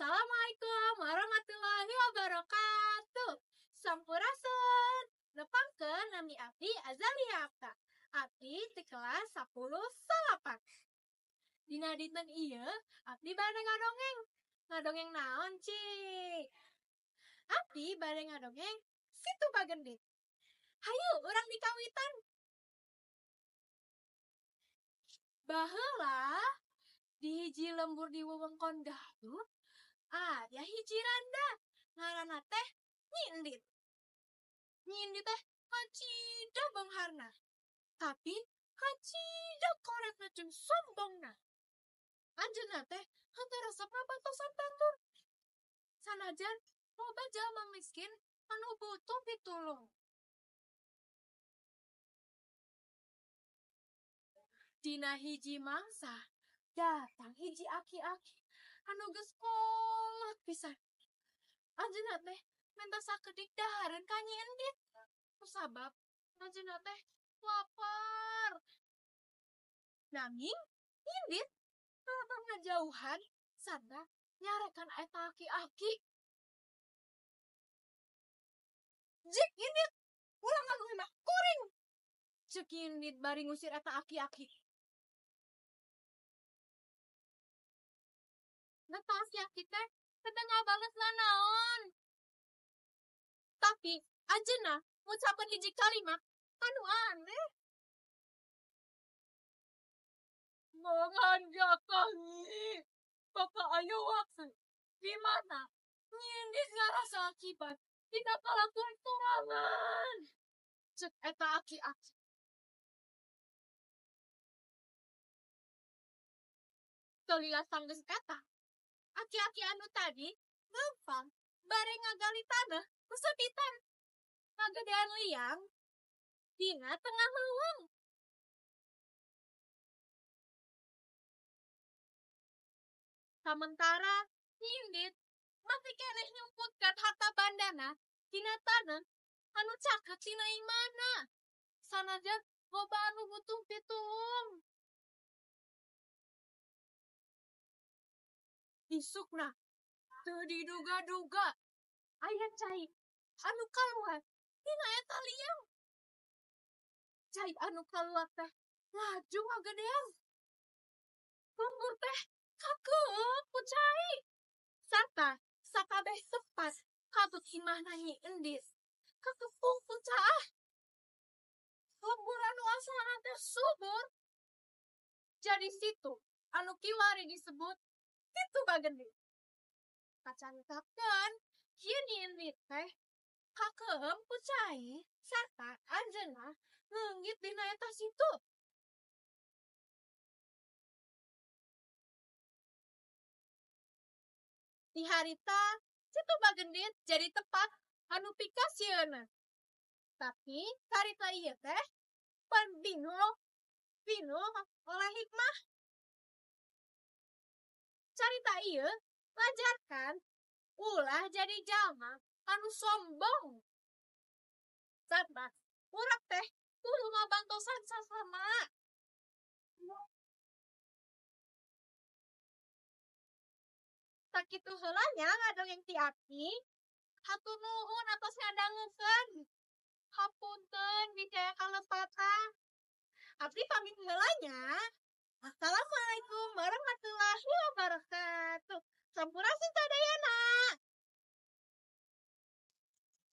Assalamualaikum warahmatullahi wabarakatuh. Sampurasun. Nepangkeun nami abdi Azaliaka. Abdi di kelas 10 Dina dinten ieu abdi bade ngadongeng. Ngadongeng naon, Cik? Abdi bade ngadongeng Situ Bagendit. Hayu urang dikawitan. Baheula di hiji lembur di wewengkon Garut, aya hiji randa ngaranna teh Nyi Endit. Nyi Endit teh hacida beungharna, tapi hacida korekna jeung sombongna. Anjeunna teh henteu resepna bantosan batur. Sanajan loba jalma miskin anu butuh pitulung. Dina hiji mangsa datang hiji aki-aki anu geus kolot pisan. Anjeunna teh minta sakedik dahareun ka Nyi Endit. Kusabab anjeunna teh lapar. Nanging Nyi Endit tetep ngajauhan sarta nyarekan eta aki-aki. Jik Endit, ulah ngaluh mah kuring. Ceuk Nyi Endit bari ngusir eta aki-aki. Eta aki-aki teh teu ngabales naon. Tapi ajeuna ngucapkeun hiji kalimat anu aneh. Manganja Nyi, Bapak aya waktu di mana Nyi Endit ngarasa akibat tidak kalakuan sorangan. Cek eta aki-aki. Teulias sanggeus eta, aki-aki anu tadi gampang bare ngagali tanah kusepitan. Ngagedean liang dina tengah leuweung. Sementara Nyi Endit masih keneh nyumputkeun harta bandana dina tanah anu caket tina imana. Sanajan loba anu butuh pitulung. Isukna teu diduga-duga aya cai anu kaluar tina eta liang. Cai anu kaluar teh laju ngagedean. Lembur teh kakeup ku cai. Sarta sakabeh sepat katut imahna Nyi Endit kakepung ku caah. Lembur anu asalna teh subur. Jadi situ anu kiwari disebut Situ Bagendit. Kacaritapkeun kieu Nyi Endit teh kakeup ku cai sarta anjeunna leunggit dina eta situ. Di harita Situ Bagendit jadi tempat anu pikasieuna. Tapi harita ieu teh bingung oleh hikmah. Carita ieu ngajarkan ulah jadi jalma anu sombong. Sarta urang teh kudu ngabantosan sasama. Sakitu heulanya ngadongeng ti abdi. Hatur nuhun atos ngadangukeun. Hapunten wijaya kalepatan. Abdi pamit heulanya. Assalamualaikum warahmatullahi wabarakatuh.